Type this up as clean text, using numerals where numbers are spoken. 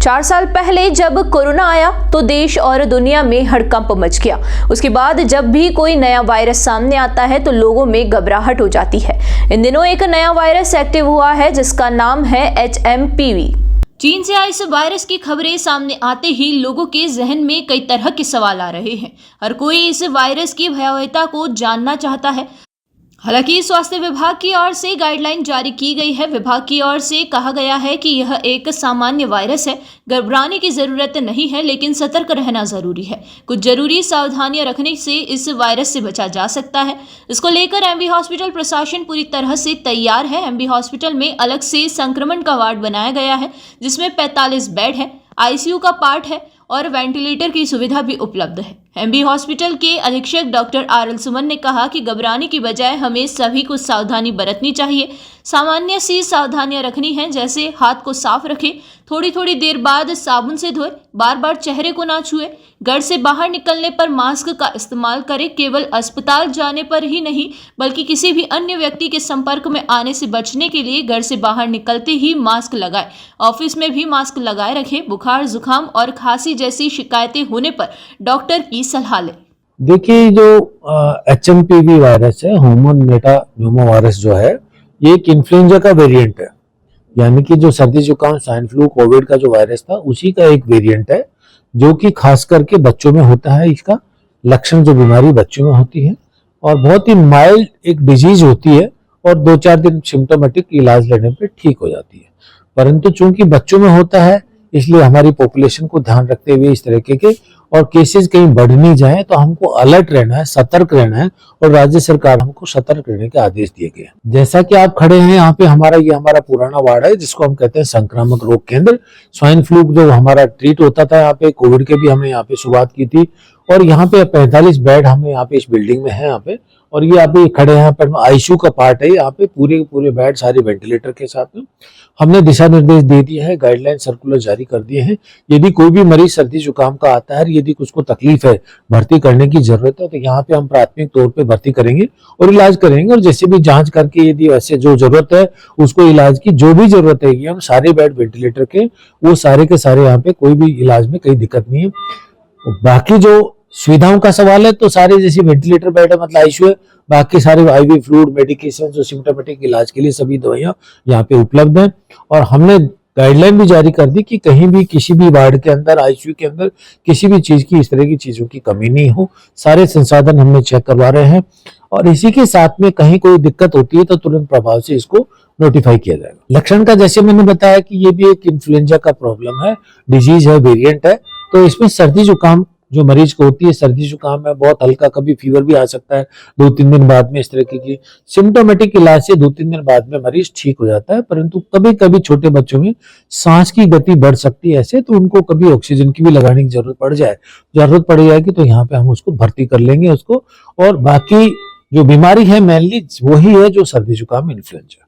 4 साल पहले जब कोरोना आया तो देश और दुनिया में हड़कंप मच गया। उसके बाद जब भी कोई नया वायरस सामने आता है तो लोगों में घबराहट हो जाती है। इन दिनों एक नया वायरस एक्टिव हुआ है जिसका नाम है HMPV। चीन से आए इस वायरस की खबरें सामने आते ही लोगों के जहन में कई तरह के सवाल आ रहे हैं। हर कोई इस वायरस की भयावहता को जानना चाहता है। हालांकि स्वास्थ्य विभाग की ओर से गाइडलाइन जारी की गई है। विभाग की ओर से कहा गया है कि यह एक सामान्य वायरस है, घबराने की जरूरत नहीं है, लेकिन सतर्क रहना जरूरी है। कुछ जरूरी सावधानियां रखने से इस वायरस से बचा जा सकता है। इसको लेकर एमबी हॉस्पिटल प्रशासन पूरी तरह से तैयार है। एमबी हॉस्पिटल में अलग से संक्रमण का वार्ड बनाया गया है जिसमें 45 बेड है, आईसीयू का पार्ट है और वेंटिलेटर की सुविधा भी उपलब्ध है। एमबी हॉस्पिटल के अधीक्षक डॉक्टर RL सुमन ने कहा कि घबराने की बजाय हमें सभी को सावधानी बरतनी चाहिए। सामान्य सी सावधानियां रखनी है, जैसे हाथ को साफ रखें, थोड़ी थोड़ी देर बाद साबुन से धोएं, बार बार चेहरे को ना छुएं, घर से बाहर निकलने पर मास्क का इस्तेमाल करें। केवल अस्पताल जाने पर ही नहीं बल्कि किसी भी अन्य व्यक्ति के संपर्क में आने से बचने के लिए घर से बाहर निकलते ही मास्क लगाएं। ऑफिस में भी मास्क लगाए रखें। बुखार, जुकाम और खांसी जैसी शिकायतें होने पर डॉक्टर की सलाह लें। देखिए, जो HMPV वायरस है, ह्यूमन मेटाप्न्यूमो वायरस जो है, ये एक इन्फ्लुएंजा का वेरिएंट है। यानी कि जो सर्दी जुकाम, स्वाइन फ्लू, कोविड का जो वायरस था उसी का एक वेरिएंट है, जो कि खास करके बच्चों में होता है। इसका लक्षण, जो बीमारी बच्चों में होती है और बहुत ही माइल्ड एक डिजीज होती है और 2-4 दिन सिम्टोमेटिक इलाज लेने पे ठीक हो जाती है। परंतु चूंकि बच्चों में होता है, इसलिए हमारी पॉपुलेशन को ध्यान रखते हुए इस तरीके के और केसेस कहीं बढ़ नहीं जाए तो हमको अलर्ट रहना है, सतर्क रहना है और राज्य सरकार हमको सतर्क रहने के आदेश दिए गए हैं। जैसा कि आप खड़े हैं यहाँ पे, हमारा पुराना वार्ड है जिसको हम कहते हैं संक्रामक रोग केंद्र। स्वाइन फ्लू जो हमारा ट्रीट होता था यहाँ पे, कोविड के भी हमने यहाँ पे शुरुआत की थी और यहाँ पे 45 बेड हमें यहाँ पे इस बिल्डिंग में है यहाँ पे। और ये अभी खड़े हैं यहाँ पर आईसीयू का पार्ट है, यहाँ पे पूरे बेड सारे वेंटिलेटर के साथ में। हमने दिशा निर्देश दे दिए हैं, गाइडलाइन सर्कुलर जारी कर दिए हैं। यदि कोई भी मरीज सर्दी जुकाम का आता है, यदि उसको तकलीफ है, भर्ती करने की जरूरत है, तो यहाँ पे हम प्राथमिक तौर पे भर्ती करेंगे और इलाज करेंगे। और जैसे भी जांच करके यदि वैसे जो जरूरत है उसको इलाज की जो भी जरूरत है, हम सारे बेड वेंटिलेटर के वो सारे के सारे यहाँ पे, कोई भी इलाज में कोई दिक्कत नहीं है। बाकी जो सुविधाओं का सवाल है तो सारे जैसे वेंटिलेटर बेड है, मतलब आईसीयू है, बाकी सारे IV फ्लूइड, मेडिकेशन, जो सिम्टोमेटिक इलाज के लिए सभी दवाइयां यहाँ पे उपलब्ध हैं। और हमने गाइडलाइन भी जारी कर दी कि कहीं भी किसी भी वार्ड के अंदर, आईसीयू के अंदर किसी भी चीज की, इस तरह की चीजों की कमी नहीं हो। सारे संसाधन हमने चेक करवा रहे हैं और इसी के साथ में कहीं कोई दिक्कत होती है तो तुरंत प्रभाव से इसको नोटिफाई किया जाएगा। लक्षण का जैसे मैंने बताया कि ये भी एक इन्फ्लुएंजा का प्रॉब्लम है, डिजीज है, वेरिएंट है। तो इसमें सर्दी जुकाम जो मरीज को होती है, सर्दी जुकाम में बहुत हल्का, कभी फीवर भी आ सकता है 2-3 दिन बाद में। इस तरीके की सिम्टोमेटिक इलाज से 2-3 दिन बाद में मरीज ठीक हो जाता है। परंतु कभी कभी छोटे बच्चों में सांस की गति बढ़ सकती है ऐसे, तो उनको कभी ऑक्सीजन की भी लगाने की जरूरत पड़ जाएगी तो यहाँ पे हम उसको भर्ती कर लेंगे उसको। और बाकी जो बीमारी है मेनली वही है जो सर्दी जुकाम, इन्फ्लुएंजा।